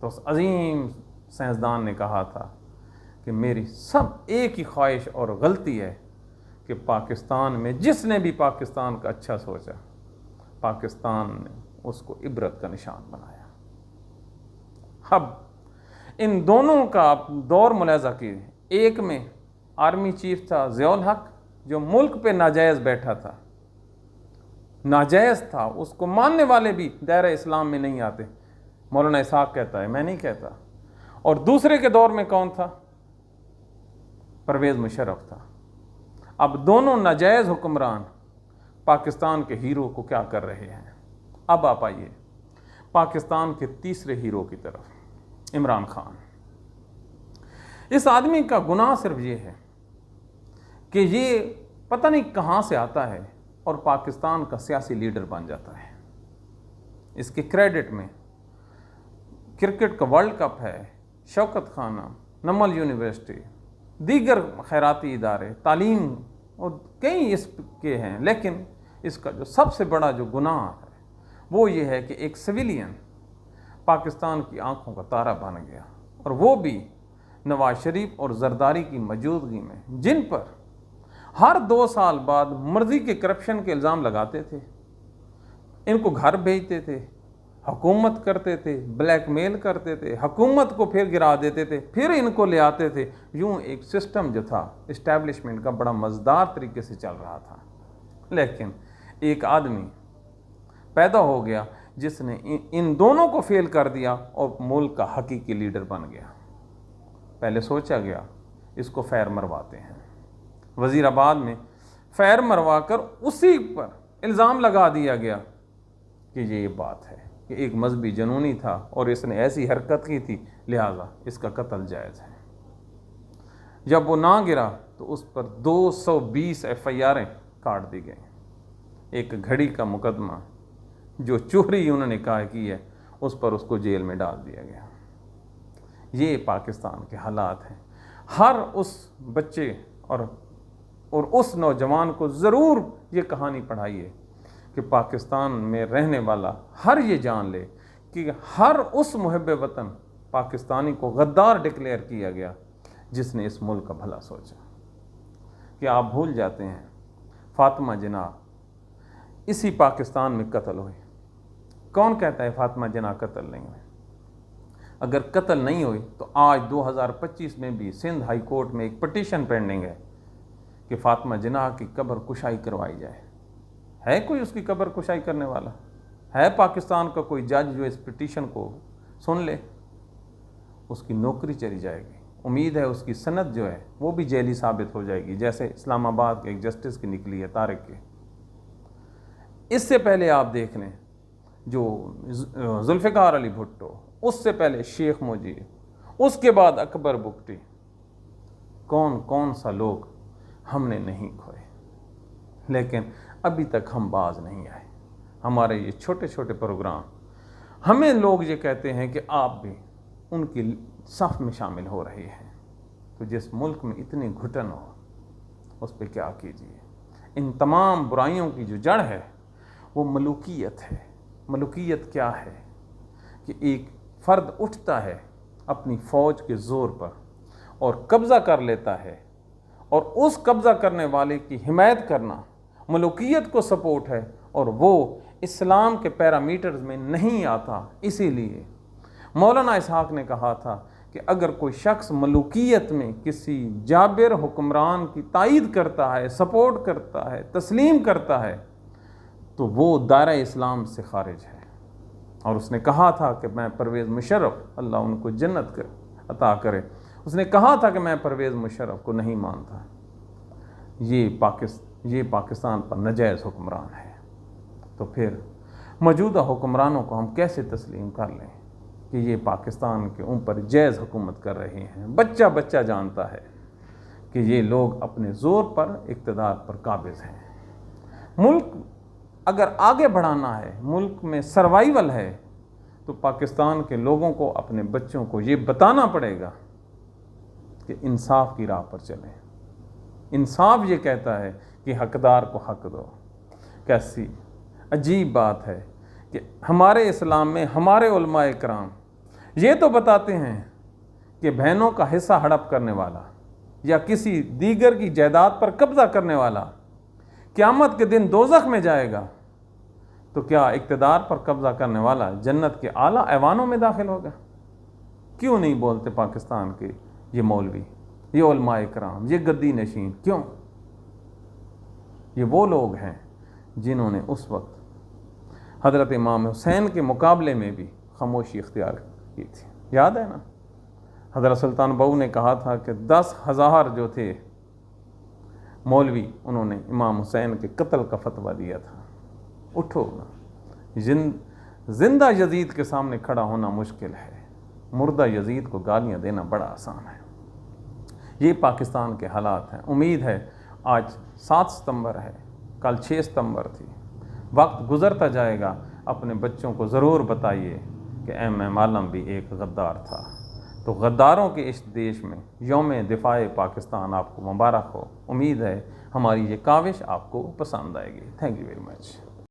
تو اس عظیم سائنسدان نے کہا تھا کہ میری سب ایک ہی خواہش اور غلطی ہے کہ پاکستان میں جس نے بھی پاکستان کا اچھا سوچا، پاکستان نے اس کو عبرت کا نشان بنایا۔ اب ان دونوں کا آپ دور ملاحظہ کیجیے، ایک میں آرمی چیف تھا ضیاء الحق جو ملک پہ ناجائز بیٹھا تھا، ناجائز تھا، اس کو ماننے والے بھی دائرہ اسلام میں نہیں آتے، مولانا اسحاق کہتا ہے، میں نہیں کہتا۔ اور دوسرے کے دور میں کون تھا؟ پرویز مشرف تھا۔ اب دونوں ناجائز حکمران پاکستان کے ہیرو کو کیا کر رہے ہیں؟ اب آپ آئیے پاکستان کے تیسرے ہیرو کی طرف، عمران خان۔ اس آدمی کا گناہ صرف یہ ہے کہ یہ پتہ نہیں کہاں سے آتا ہے اور پاکستان کا سیاسی لیڈر بن جاتا ہے۔ اس کے کریڈٹ میں کرکٹ کا ورلڈ کپ ہے، شوکت خانہ، نمل یونیورسٹی، دیگر خیراتی ادارے، تعلیم اور کئی اس کے ہیں، لیکن اس کا جو سب سے بڑا جو گناہ ہے وہ یہ ہے کہ ایک سویلین پاکستان کی آنکھوں کا تارا بن گیا، اور وہ بھی نواز شریف اور زرداری کی موجودگی میں، جن پر ہر 2 سال بعد مرضی کے کرپشن کے الزام لگاتے تھے، ان کو گھر بھیجتے تھے، حکومت کرتے تھے، بلیک میل کرتے تھے، حکومت کو پھر گرا دیتے تھے، پھر ان کو لے آتے تھے۔ یوں ایک سسٹم جو تھا اسٹیبلشمنٹ کا بڑا مزدار طریقے سے چل رہا تھا۔ لیکن ایک آدمی پیدا ہو گیا جس نے ان دونوں کو فیل کر دیا اور ملک کا حقیقی لیڈر بن گیا۔ پہلے سوچا گیا اس کو فیر مرواتے ہیں، وزیر آباد میں فیر مروا کر اسی پر الزام لگا دیا گیا کہ یہ بات ہے کہ ایک مذہبی جنونی تھا اور اس نے ایسی حرکت کی تھی، لہذا اس کا قتل جائز ہے۔ جب وہ نہ گرا تو اس پر 220 FIRیں کاٹ دی گئیں۔ ایک گھڑی کا مقدمہ جو چوری انہوں نے کہا کی ہے، اس پر اس کو جیل میں ڈال دیا گیا۔ یہ پاکستان کے حالات ہیں۔ ہر اس بچے اور اس نوجوان کو ضرور یہ کہانی پڑھائیے کہ پاکستان میں رہنے والا ہر یہ جان لے کہ ہر اس محب وطن پاکستانی کو غدار ڈکلیئر کیا گیا جس نے اس ملک کا بھلا سوچا۔ کہ آپ بھول جاتے ہیں فاطمہ جناح اسی پاکستان میں قتل ہوئی۔ کون کہتا ہے فاطمہ جناح قتل نہیں ہوئی؟ اگر قتل نہیں ہوئی تو آج 2025 میں بھی سندھ ہائی کورٹ میں ایک پٹیشن پینڈنگ ہے کہ فاطمہ جناح کی قبر کشائی کروائی جائے۔ ہے کوئی اس کی قبر کشائی کرنے والا؟ ہے پاکستان کا کوئی جج جو اس پٹیشن کو سن لے؟ اس کی نوکری چلی جائے گی۔ امید ہے اس کی سند جو ہے وہ بھی جیلی ثابت ہو جائے گی، جیسے اسلام آباد کے ایک جسٹس کی نکلی ہے، طارق کی۔ اس سے پہلے آپ دیکھ لیں جو ذوالفقار علی بھٹو، اس سے پہلے شیخ مجیب، اس کے بعد اکبر بگٹی، کون سا لوگ ہم نے نہیں کھوئے، لیکن ابھی تک ہم باز نہیں آئے۔ ہمارے یہ چھوٹے چھوٹے پروگرام، ہمیں لوگ یہ کہتے ہیں کہ آپ بھی ان کی صف میں شامل ہو رہے ہیں، تو جس ملک میں اتنی گھٹن ہو اس پہ کیا کیجیے۔ ان تمام برائیوں کی جو جڑ ہے وہ ملوکیت ہے۔ ملوکیت کیا ہے؟ کہ ایک فرد اٹھتا ہے اپنی فوج کے زور پر اور قبضہ کر لیتا ہے، اور اس قبضہ کرنے والے کی حمایت کرنا ملوکیت کو سپورٹ ہے، اور وہ اسلام کے پیرامیٹرز میں نہیں آتا۔ اسی لیے مولانا اسحاق نے کہا تھا کہ اگر کوئی شخص ملوکیت میں کسی جابر حکمران کی تائید کرتا ہے، سپورٹ کرتا ہے، تسلیم کرتا ہے، تو وہ دائرہ اسلام سے خارج ہے۔ اور اس نے کہا تھا کہ میں پرویز مشرف، اللہ ان کو جنت عطا کرے، اس نے کہا تھا کہ میں پرویز مشرف کو نہیں مانتا۔ یہ پاکستان پر ناجائز حکمران ہے۔ تو پھر موجودہ حکمرانوں کو ہم کیسے تسلیم کر لیں کہ یہ پاکستان کے اوپر جائز حکومت کر رہے ہیں؟ بچہ جانتا ہے کہ یہ لوگ اپنے زور پر اقتدار پر قابض ہیں۔ ملک اگر آگے بڑھانا ہے، ملک میں سروائیول ہے، تو پاکستان کے لوگوں کو، اپنے بچوں کو یہ بتانا پڑے گا کہ انصاف کی راہ پر چلیں۔ انصاف یہ کہتا ہے کہ حقدار کو حق دو۔ کیسی عجیب بات ہے کہ ہمارے اسلام میں ہمارے علماء کرام یہ تو بتاتے ہیں کہ بہنوں کا حصہ ہڑپ کرنے والا یا کسی دیگر کی جائیداد پر قبضہ کرنے والا قیامت کے دن دوزخ میں جائے گا، تو کیا اقتدار پر قبضہ کرنے والا جنت کے اعلیٰ ایوانوں میں داخل ہوگا؟ کیوں نہیں بولتے پاکستان کے یہ مولوی، یہ علماء کرام، یہ گدی نشین؟ کیوں؟ یہ وہ لوگ ہیں جنہوں نے اس وقت حضرت امام حسین کے مقابلے میں بھی خاموشی اختیار کی تھی۔ یاد ہے نا، حضرت سلطان بہو نے کہا تھا کہ 10,000 جو تھے مولوی، انہوں نے امام حسین کے قتل کا فتویٰ دیا تھا۔ اٹھو نا، زندہ یزید کے سامنے کھڑا ہونا مشکل ہے، مردہ یزید کو گالیاں دینا بڑا آسان ہے۔ یہ پاکستان کے حالات ہیں۔ امید ہے آج 7 ستمبر ہے، کل 6 ستمبر تھی، وقت گزرتا جائے گا، اپنے بچوں کو ضرور بتائیے کہ ایم عالم بھی ایک غدار تھا۔ تو غداروں کے اس دیش میں یوم دفاع پاکستان آپ کو مبارک ہو۔ امید ہے ہماری یہ کاوش آپ کو پسند آئے گی۔ Thank you very much.